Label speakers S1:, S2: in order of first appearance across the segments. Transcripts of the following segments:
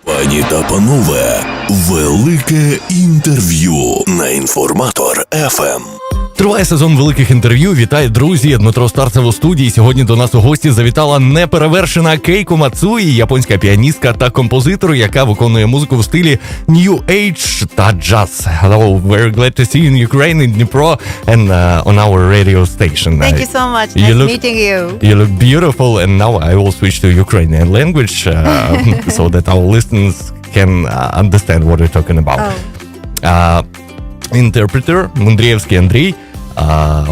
S1: Пані та панове, велике інтерв'ю на Інформатор ФМ.
S2: Триває сезон великих інтерв'ю. Вітаю, друзі! Дмитро Старцев у студії. Сьогодні до нас у гості завітала неперевершена Кейко Мацуї, японська піаністка та композитор, яка виконує музику в стилі New Age та джаз. Hello, very glad to see you in Ukraine, in Dnipro, and on our radio station.
S3: Thank you so much. Nice meeting you.
S2: You look beautiful, and now I will switch to Ukrainian language so that our listeners can understand what we're talking about. Interpreter Mudriievskyi Andrii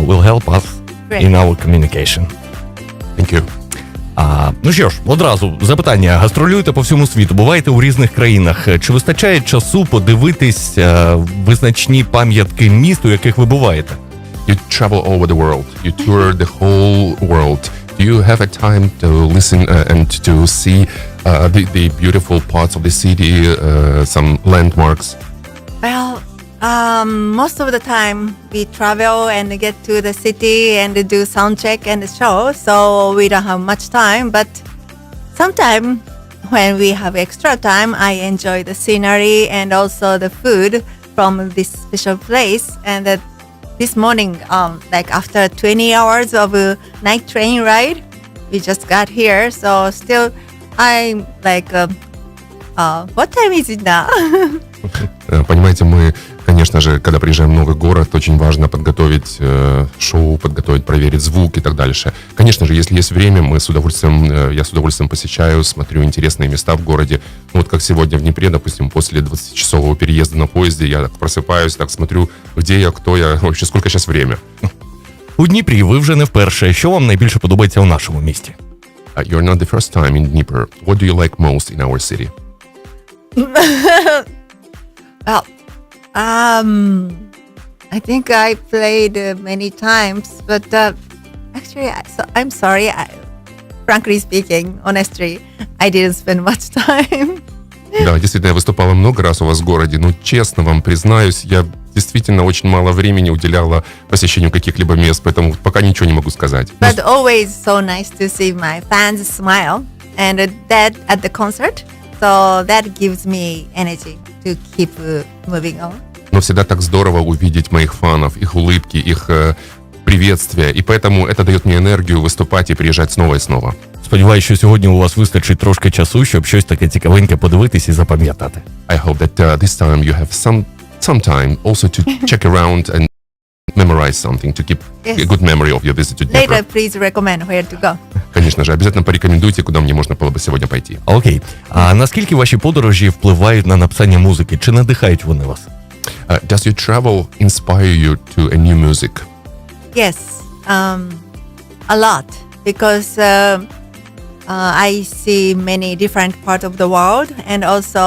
S2: will help us in our communication.
S4: Thank you.
S2: Ну що ж, одразу запитання. Гастролюєте по всьому світу, буваєте у різних країнах. Чи вистачає часу подивитись визначні пам'ятки міст, у яких ви буваєте?
S4: You travel all over the world. You tour the whole world. Do you have a time to listen and to see the beautiful parts of the city, some landmarks?
S3: Well, most of the time we travel and get to the city and do sound check and the show, so we don't have much time. But sometimes when we have extra time, I enjoy the scenery and also the food from this special place. And this morning, like after 20 hours of a night train ride, we just got here. So still, I'm like, what time is it now?
S4: Понимаете, мы, конечно же, когда приезжаем в новый город, очень важно подготовить шоу, проверить звук и так дальше. Конечно же, если есть время, я с удовольствием посещаю, смотрю интересные места в городе. Ну, вот как сегодня в Днепре, допустим, после 20-часового переезда на поезде, я так просыпаюсь, так смотрю, где я, кто я, вообще сколько сейчас время.
S2: У Дніпрі ви вже не вперше. Що вам найбільше подобається у нашому місті?
S4: You're not the first time in Dnipro. What do you like most in our city?
S3: Well, I think I played many times, but actually, I'm sorry. Frankly speaking, honestly, I didn't spend much time.
S4: Да, действительно, я выступала много раз у вас в городе, но честно вам признаюсь, я действительно очень мало времени уделяла посещению каких-либо мест, поэтому пока ничего не могу сказать.
S3: But always so nice to see my fans smile, and that at the concert, so that gives me energy to keep moving on.
S4: Но всегда так здорово увидеть моих фанов, их улыбки, их приветствия, и поэтому это дает мне энергию выступать и приезжать снова и снова.
S2: Сподіваюсь, що сьогодні у вас вистачить трошки часу, щоб щось таке цікавеньке подивитись і запам'ятати.
S4: I hope that this time you have some time also to check around and memorize something, to keep a good memory of your visit to Dnipro.
S3: Later, please recommend where to go.
S4: Конечно же, обязательно порекомендуйте, куда мне можно было бы сегодня пойти.
S2: Окей. А наскільки ваші подорожі впливають на написання музики? Чи надихають вони вас?
S4: Does your travel inspire you to a new music?
S3: Yes, a lot, because I see many different parts of the world, and also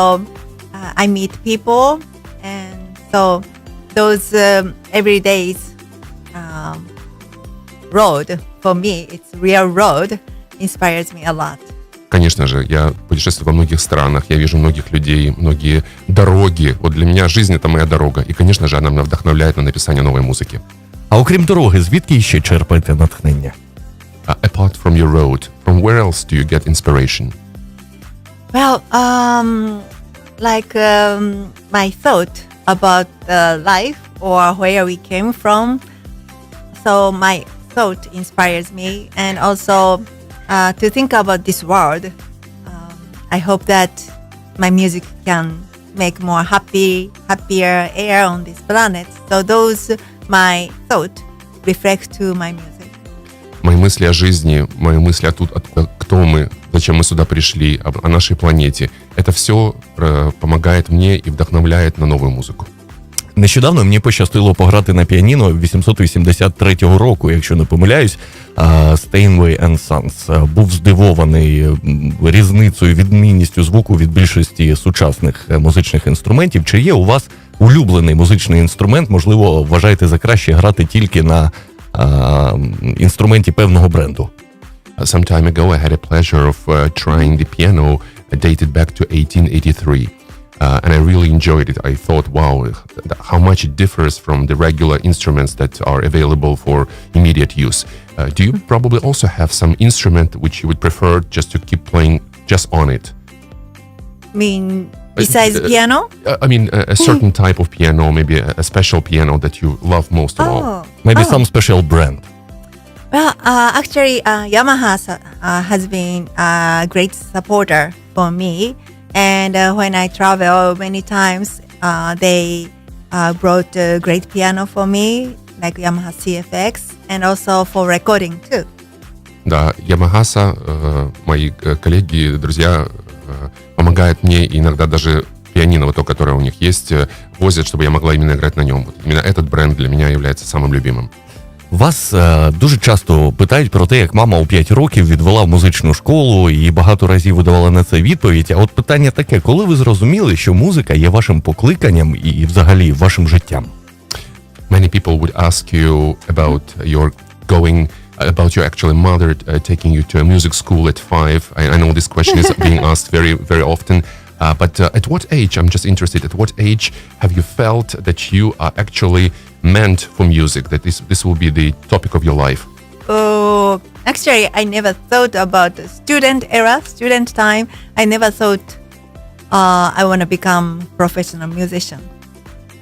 S3: I meet people, and so those everyday's road for me, it's real road, inspires me a lot.
S4: Конечно же, я путешествую во многих странах, я вижу многих людей, многие дороги. Вот для меня жизнь — это моя дорога. И, конечно же, она меня вдохновляет на написание новой музыки.
S2: А окрім дороги, звідки ще черпаєте натхнення?
S4: Apart from your road, from where else do you get inspiration?
S3: Well, my thought about life or where we came from. So my thought inspires me, and also to think about this world. I hope that my music can make more happier air on this planet. So those my thought reflect to my music.
S4: Мои мысли о жизни, мои мысли кто мы, зачем мы сюда пришли, о нашей планете. Это все помогает мне и вдохновляет на новую музыку.
S2: Нещодавно мені пощастило пограти на піаніно 883 року, якщо не помиляюсь, Steinway & Sons. Був здивований різницею, відмінністю звуку від більшості сучасних музичних інструментів. Чи є у вас улюблений музичний інструмент? Можливо, вважаєте за краще грати тільки на інструменті певного бренду?
S4: Some time ago I had a pleasure of trying the piano dated back to 1883. And I really enjoyed it. I thought, wow, how much it differs from the regular instruments that are available for immediate use. Do you probably also have some instrument which you would prefer just to keep playing just on it?
S3: mean besides piano?
S4: I mean, a certain type of piano, maybe a special piano that you love most of all.
S2: Maybe some special brand.
S3: Well, actually, Yamaha has been a great supporter for me. And when I travel many times, they brought a great piano for me, like Yamaha CFX, and also for recording too.
S4: Да, Ямахаса, мои коллеги, друзья, помогают мне, и иногда даже пианино, вот то, которое у них есть, возят, чтобы я могла именно играть на нем. Вот именно этот бренд для меня является самым любимым.
S2: Вас дуже часто питають про те, як мама у 5 років відвела в музичну школу і багато разів видавала на це відповідь. А от питання таке, коли ви зрозуміли, що музика є вашим покликанням і взагалі вашим життям?
S4: Many people would ask you about your actually mother taking you to a music school at 5. I know this question is being asked very, very often. But at what age, I'm just interested, at what age have you felt that you are actually meant for music, that this will be the topic of your life?
S3: Oh, actually, I never thought about the student time. I never thought I want to become professional musician.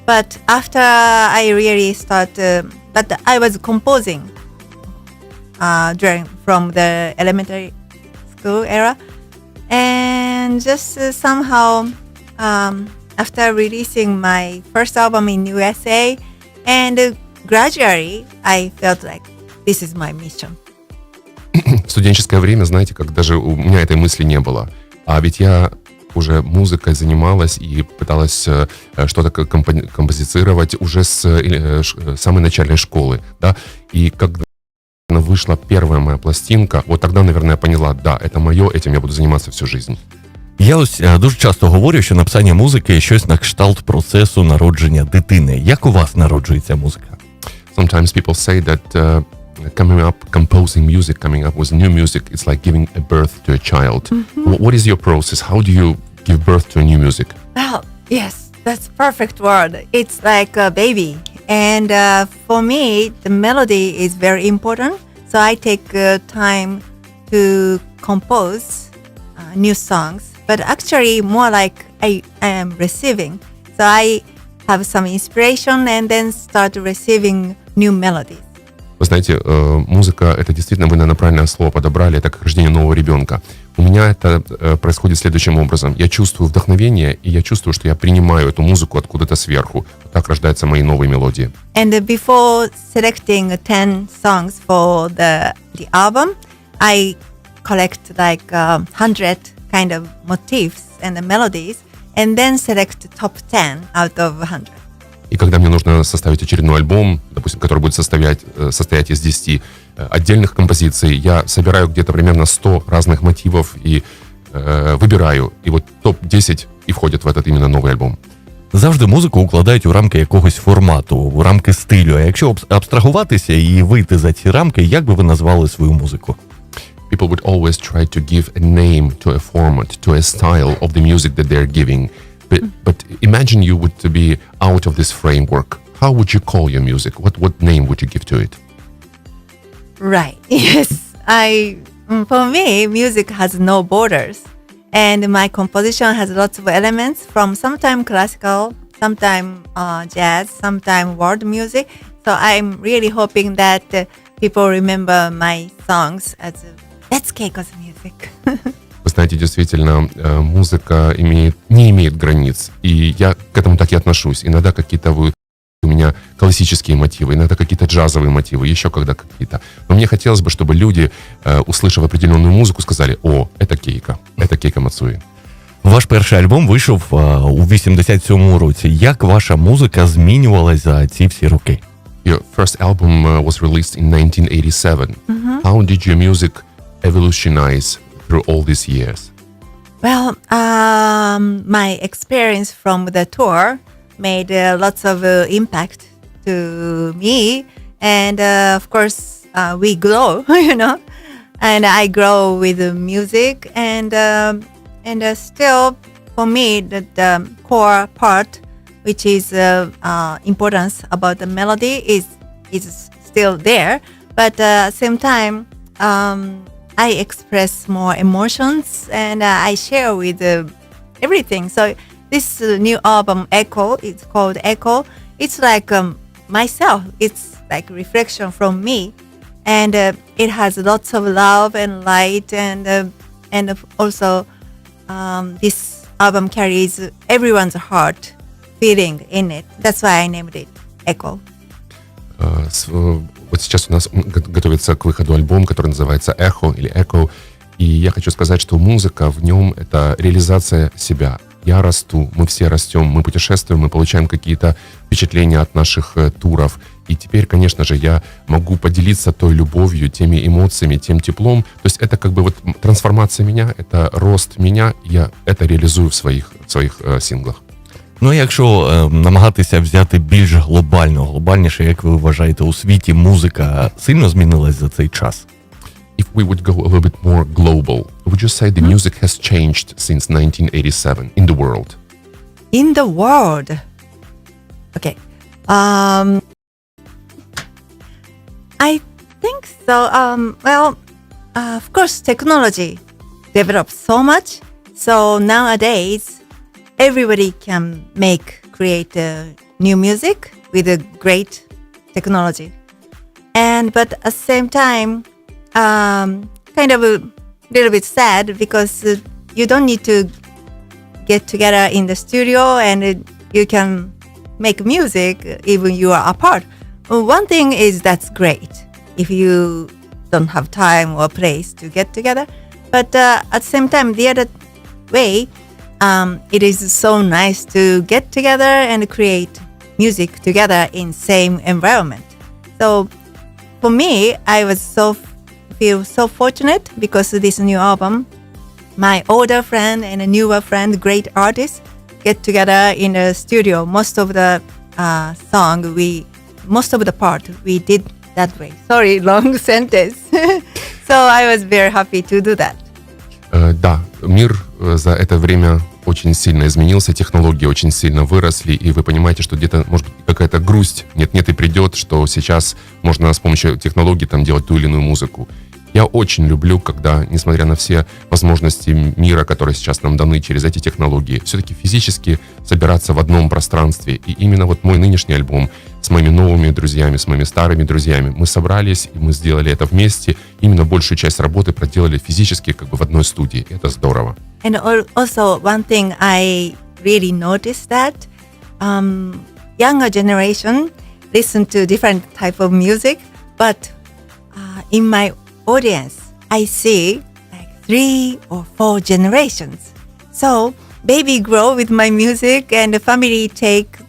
S3: But after I really but I was composing from the elementary school era. And just somehow, after releasing my first album in USA, and gradually I felt like this is my mission.
S4: В студенческое время, знаете, как даже у меня этой мысли не было. А ведь я уже музыкой занималась и пыталась что-то композицировать уже с самой начальной школы, да. И когда вышла первая моя пластинка, вот тогда, наверное, я поняла, да, это мое, этим я буду заниматься всю жизнь.
S2: Я ось дуже часто говорю, що написання музики – щось на кшталт процесу народження дитини. Як у вас народжується музика?
S4: Sometimes people say that composing music, coming up with new music, it's like giving a birth to a child. What is your process? How do you give birth to a new music?
S3: Well, yes, that's perfect word. It's like a baby. And for me, the melody is very important. So I take time to compose new songs. But actually, more like I am receiving. So I have some inspiration and then start receiving new melodies.
S4: Вы знаете, музыка, это действительно, вы, наверное, правильное слово подобрали, это как рождение нового ребенка. У меня это происходит следующим образом. Я чувствую вдохновение, и я чувствую, что я принимаю эту музыку откуда-то сверху. Так рождаются мои новые мелодии.
S3: And before selecting 10 songs for the album, I collect like 100 kind of motifs and the melodies, and then select top 10 out of 100.
S4: И когда мне нужно составить очередной альбом, допустим, который будет состоять из 10 отдельных композиций, я собираю где-то примерно 100 разных мотивов и вибираю. І от топ-10 і входять в этот именно новий альбом.
S2: Завжди музику укладають у рамки якогось формату, у рамки стилю. А якщо абстрагуватися і вийти за ці рамки, як би ви назвали свою музику?
S4: People would always try to give a name to a format, to a style of the music that they're giving. But imagine you would be out of this framework. How would you call your music? What name would you give to it?
S3: Right. Yes. For me, music has no borders. And my composition has lots of elements from sometimes classical, sometimes jazz, sometimes world music. So I'm really hoping that people remember my songs as that's Keiko's music.
S4: Вы знаете, действительно, музыка не имеет границ. И я к этому так и отношусь. Иногда какие-то у меня классические мотивы, иногда какие-то джазовые мотивы, еще когда какие-то. Но мне хотелось бы, чтобы люди, услышав определенную музыку, сказали: «О, это Кейко Мацуи».
S2: Ваш перший альбом вийшов у 87-му році. Як ваша музика змінювалась за ці всі роки?
S4: Your first album was released in 1987. How did your music evolutionize through all these years?
S3: Well, my experience from the tour made lots of impact to me. And of course, we grow, and I grow with the music. And still, for me, the core part, which is importance about the melody, is still there. But at the same time, I express more emotions, and I share with everything. So this new album, Echo, it's called Echo. It's like myself. It's like reflection from me, and it has lots of love and light, and also this album carries everyone's heart feeling in it. That's why I named it Echo.
S4: Вот сейчас у нас готовится к выходу альбом, который называется «Эхо» или «Echo». И я хочу сказать, что музыка в нем — это реализация себя. Я расту, мы все растем, мы путешествуем, мы получаем какие-то впечатления от наших туров. И теперь, конечно же, я могу поделиться той любовью, теми эмоциями, тем теплом. То есть это как бы вот трансформация меня, это рост меня, я это реализую в своих синглах.
S2: Ну, якщо намагатися взяти більш глобальніше, як ви вважаєте, у світі музика сильно змінилась за цей час?
S4: If we would go a little bit more global, would you say the music has changed since 1987 in the world?
S3: In the world. Okay. I think so. Of course, technology develops so much. So nowadays, everybody can create new music with a great technology. But at the same time, kind of a little bit sad because you don't need to get together in the studio and you can make music even you are apart. One thing is that's great if you don't have time or place to get together. But at the same time, the other way, it is so nice to get together and create music together in same environment. So for me, I feel so fortunate because of this new album. My older friend and a newer friend, great artists, get together in the studio. Most of the part we did that way. Sorry, long sentence. So I was very happy to do that.
S4: Да, мир за это время очень сильно изменился, технологии очень сильно выросли, и вы понимаете, что где-то, может быть, какая-то грусть нет-нет и придет, что сейчас можно с помощью технологий там делать ту или иную музыку. Я очень люблю, когда, несмотря на все возможности мира, которые сейчас нам даны через эти технологии, все-таки физически собираться в одном пространстве. И именно вот мой нынешний альбом с моими новыми друзьями, с моими старыми друзьями, мы собрались, и мы сделали это вместе. Именно большую часть работы проделали физически, как бы в одной студии. Это здорово.
S3: And also one thing I really noticed that younger generation listen to different type of music, but in my audience, I see like 3 or 4 generations. So baby grow with my music and the family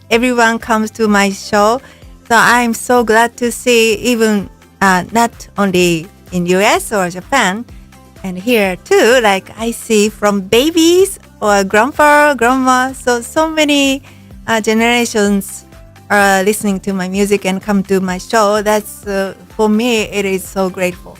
S3: everyone comes to my show. So I'm so glad to see even not only in US or Japan and here too, like I see from babies or grandpa, grandma. So many generations are listening to my music and come to my show. That's for me, it is so grateful.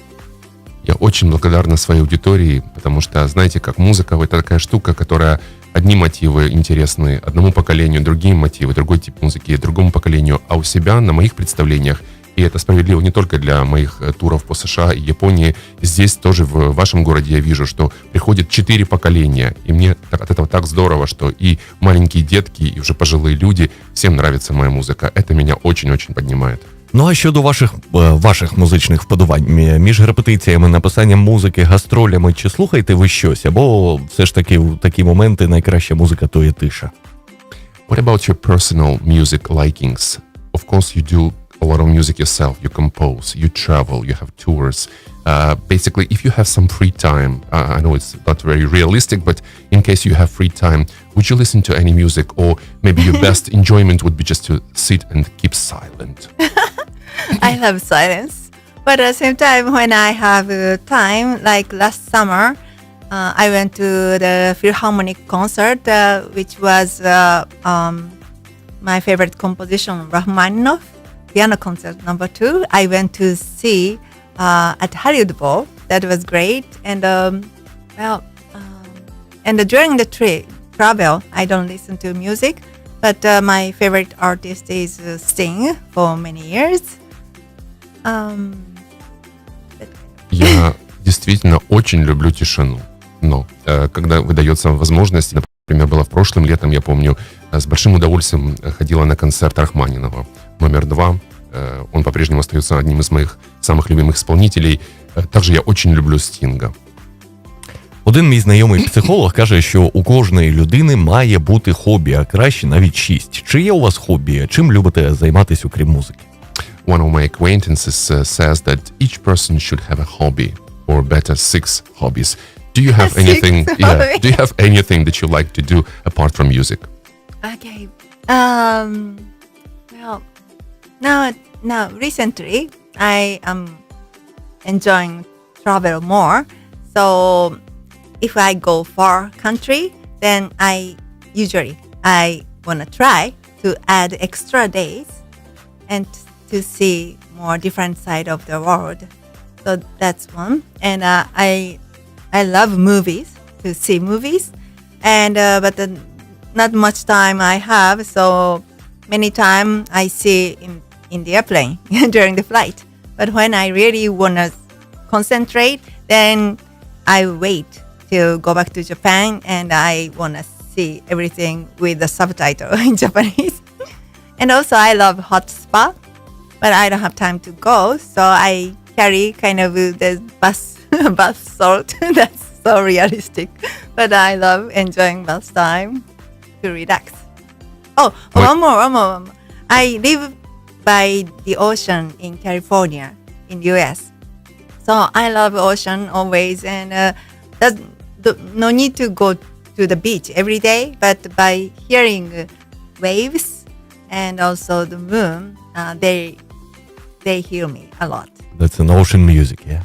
S4: Я очень благодарна своей аудитории, потому что, знаете, как музыка — это такая штука, которая одни мотивы интересны одному поколению, другие мотивы, другой тип музыки другому поколению, а у себя, на моих представлениях, и это справедливо не только для моих туров по США и Японии, здесь тоже в вашем городе я вижу, что приходит 4 поколения, и мне от этого так здорово, что и маленькие детки, і вже пожилые люди, всем нравится моя музыка. Это меня очень-очень поднимает.
S2: Ну а щодо ваших музичних вподобань, між репетиціями, написанням музики, гастролями, чи слухаєте ви щось? Або все ж таки в такі моменти найкраща музика то є тиша?
S4: What about your personal music likings? Of course you do a lot of music yourself, you compose, you travel, you have tours. Basically, if you have some free time, I know it's not very realistic, but in case you have free time, would you listen to any music, or maybe your best enjoyment would be just to sit and keep silent?
S3: I love silence. But at the same time, when I have time, like last summer, I went to the Philharmonic concert, which was my favorite composition, Rachmaninoff, Piano Concert No. 2. I went to see at Hollywood Bowl. That was great. And during the travel, I don't listen to music, but my favorite artist is Sting for many years.
S4: Я действительно очень люблю тишину, но когда выдается возможность Например, было в прошлым летом, я помню, с большим удовольствием ходила на концерт Рахманинова. Номер 2. Он по-прежнему остается одним из моих самых любимых исполнителей. Также я очень люблю Стінга.
S2: Один мій знайомий психолог каже, що у кожної людини має бути хобі, а краще навіть 6. Чи є у вас хобі? Чим любите займатися, окрім музики?
S4: One of my acquaintances says that each person should have a hobby, or better, 6 hobbies. Do you have anything? Yeah. Do you have anything that you like to do apart from music?
S3: Okay. Well, now recently I am enjoying travel more. So if I go far country, then I want to try to add extra days and to see more different side of the world. So that's one. And I love movies, to see movies, and but not much time I have. So many time I see in the airplane during the flight. But when I really want to concentrate, then I wait to go back to Japan, and I want to see everything with the subtitle in Japanese. And also I love hot spa, but I don't have time to go, so I carry kind of the bath salt. That's so realistic, but I love enjoying bath time to relax. Oh, one more. I live by the ocean in California, in US. So I love ocean always, and no need to go to the beach every day, but by hearing waves and also the moon, they heal me a lot.
S2: That's an ocean music, yeah?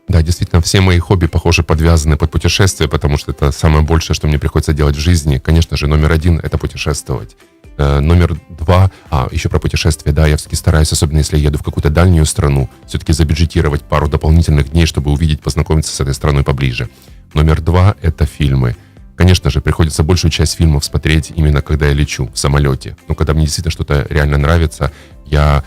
S4: Да, действительно, все мои хобби, похоже, подвязаны под путешествия, потому что это самое большее, что мне приходится делать в жизни. Конечно же, номер 1 — это путешествовать. Номер 2, еще про путешествия, да, я все-таки стараюсь, особенно если я еду в какую-то дальнюю страну, все-таки забюджетировать пару дополнительных дней, чтобы увидеть, познакомиться с этой страной поближе. Номер 2 — это фильмы. Конечно же, приходится большую часть фильмов смотреть именно когда я лечу в самолете. Но когда мне действительно что-то реально нравится, я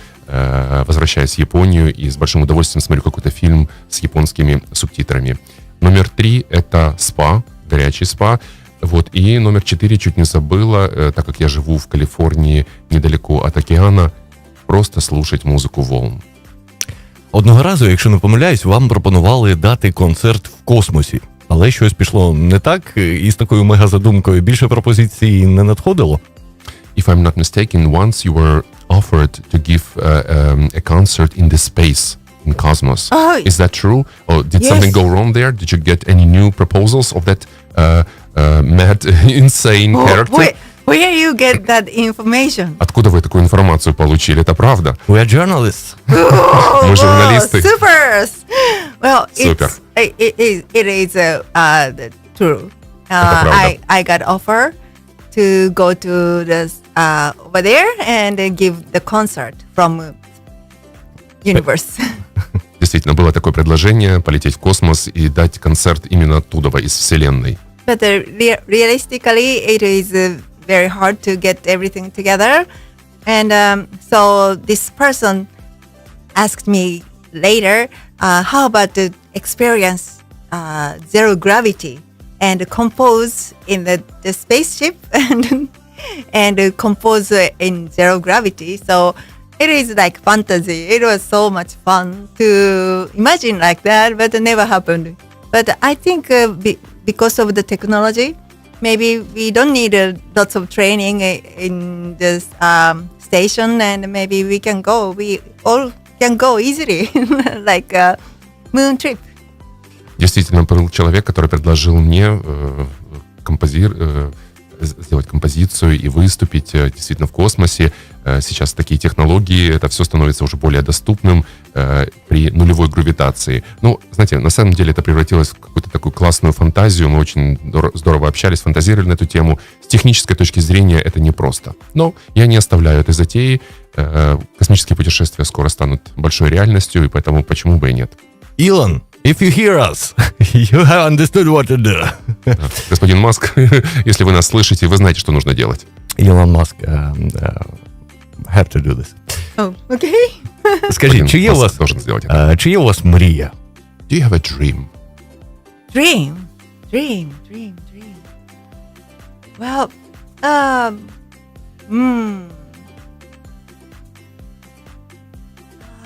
S4: возвращаюсь в Японию и с большим удовольствием смотрю какой-то фильм с японскими субтитрами. Номер 3 — это спа, горячий спа. Вот. И номер 4 чуть не забыла, так как я живу в Калифорнии недалеко от океана, просто слушать музику волн.
S2: Одного разу, якщо не помиляюсь, вам пропонували дати концерт в космосі. Але щось пішло не так, і з такою мегазадумкою більше пропозицій не надходило?
S4: If I'm not mistaken, once you were offered to give a concert in the space, in cosmos.
S3: Oh,
S4: Is that true? Or did something go wrong there? Did you get any new proposals of that mad, insane character?
S3: Where you get that information?
S4: Откуда вы такую информацию получили? Это правда?
S2: We are journalists.
S4: Мы журналисты.
S3: Super! Well,
S4: Супер.
S3: it is true.
S4: Это правда.
S3: I got offer to go to the over there and give the concert from universe.
S4: Действительно, было такое предложение полететь в космос и дать концерт именно оттуда, из Вселенной.
S3: But realistically, it is very hard to get everything together. And so this person asked me later, how about the experience zero gravity and compose in the spaceship and compose in zero gravity. So it is like fantasy. It was so much fun to imagine like that, but it never happened. But I think because of the technology, maybe we don't need lots of training in this station, and maybe we can go. We all can go easily, like a moon trip.
S4: Действительно, был человек, который предложил мне сделать композицию и выступить действительно в космосе. Сейчас такие технологии, это все становится уже более доступным при нулевой гравитации. Ну, знаете, на самом деле это превратилось в какую-то такую классную фантазию. Мы очень здорово общались, фантазировали на эту тему. С технической точки зрения это непросто. Но я не оставляю этой затеи. Космические путешествия скоро станут большой реальностью, и поэтому почему бы и нет.
S2: Elon, if you hear us, you have understood what to do.
S4: Господин Маск, если вы нас слышите, вы знаете, что нужно делать.
S2: Elon Musk had to do this.
S3: Oh, okay.
S2: Скажіть, чи є у вас,
S4: должен сделать это.
S2: чи є у вас мрія?
S4: Do you have a dream?
S3: Dream. Well, um, mm,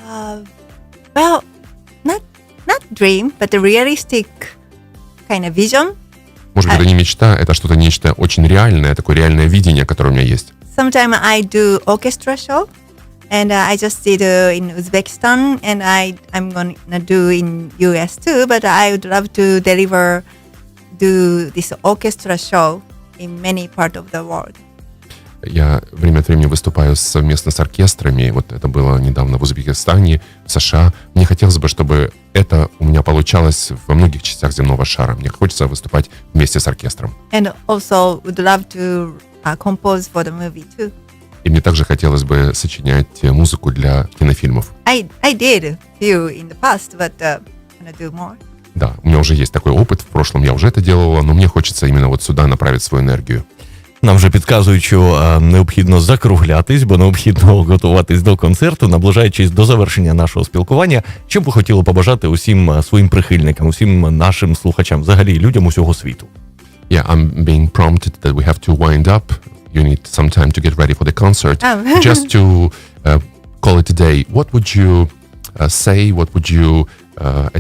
S3: uh, well, not dream, but a realistic kind of vision.
S4: Может быть, это не мечта, это что-то нечто очень реальное, такое реальное видение, которое у меня есть.
S3: Sometimes I do orchestra show, and I just did in Uzbekistan, and I'm gonna do in US too. But I would love to do this orchestra show in many parts of the world.
S4: Я время от времени выступаю совместно с оркестрами. Вот это было недавно в Узбекистане, в США. Мне хотелось бы, чтобы это у меня получалось во многих частях земного шара. Мне хочется выступать вместе с оркестром.
S3: And also would love to compose for the movie too.
S4: И мне также хотелось бы сочинять музыку для кинофильмов.
S3: I did few in the past, but gonna do more.
S4: Да, у меня уже есть такой опыт. В прошлом я уже это делала, но мне хочется именно вот сюда направить свою энергию.
S2: Нам вже підказують, що необхідно закруглятись, бо необхідно готуватись до концерту, наближаючись до завершення нашого спілкування. Чим би хотіли побажати усім своїм прихильникам, усім нашим слухачам, взагалі людям усього світу?
S4: Yeah, I'm being prompted that we have to wind up. You need some time to get ready for the concert. Just to call it a day, what would you say? What would you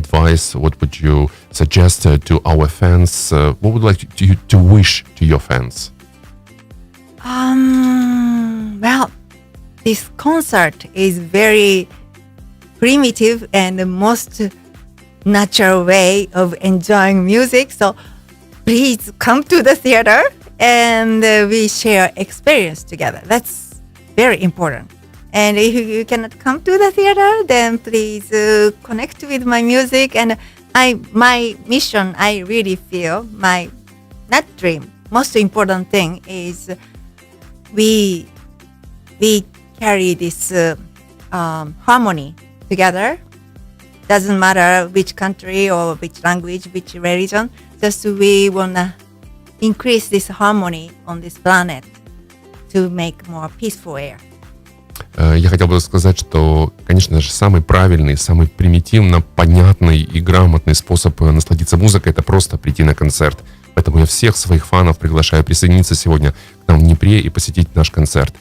S4: advise? What would you suggest to our fans? What would like you to wish to your fans?
S3: Well, this concert is very primitive and the most natural way of enjoying music. So please come to the theater and we share experience together. That's very important. And if you cannot come to the theater, then please connect with my music. And my mission, I really feel, my not dream, most important thing is we carry this harmony together. Doesn't matter which country or which language, which religion. Just we wanna increase this harmony on this planet to make more peaceful air.
S4: Я хотел бы сказать, что, конечно же, самый правильный, самый примитивно понятный и грамотный способ насладиться музыкой — это просто прийти на концерт. Поэтому я всех своих фанов приглашаю присоединиться сегодня к нам в Днепре и посетить наш концерт.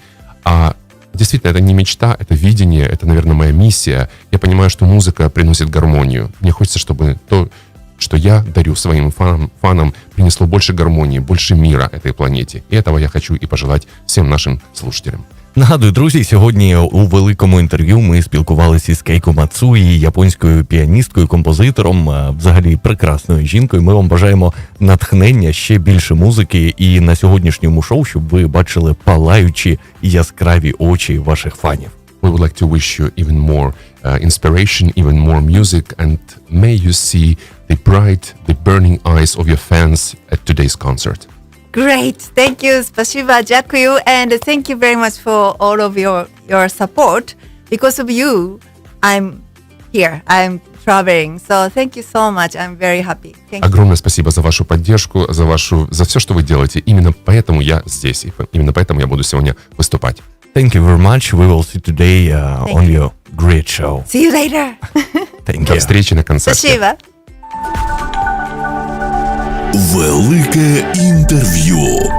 S4: А действительно, это не мечта, это видение, это, наверное, моя миссия. Я понимаю, что музыка приносит гармонию. Мне хочется, чтобы то, что я дарю своим фанам, принесло больше гармонии, больше мира этой планете. И этого я хочу и пожелать всем нашим слушателям.
S2: Нагадую, друзі, сьогодні у великому інтерв'ю ми спілкувалися із Кейко Мацуї, японською піаністкою, композитором, взагалі прекрасною жінкою. Ми вам бажаємо натхнення, ще більше музики і на сьогоднішньому шоу, щоб ви бачили палаючі яскраві очі ваших фанів.
S4: We would like to wish you even more inspiration, even more music, and may you see the bright, the burning eyes of your fans at today's concert.
S3: Great, thank you, спасибо, дякую, and thank you very much for all of your support. Because of you, I'm here, I'm traveling, so thank you so much, I'm very happy. Thank you.
S4: Огромное спасибо за вашу поддержку, за все, что вы делаете. Именно поэтому я здесь, и именно поэтому я буду сегодня выступать.
S2: Thank you very much. We will see today on your great show.
S3: See you later.
S2: Thank
S4: До
S2: you.
S4: встречи на концерте.
S3: Спасибо.
S1: Велике інтерв'ю.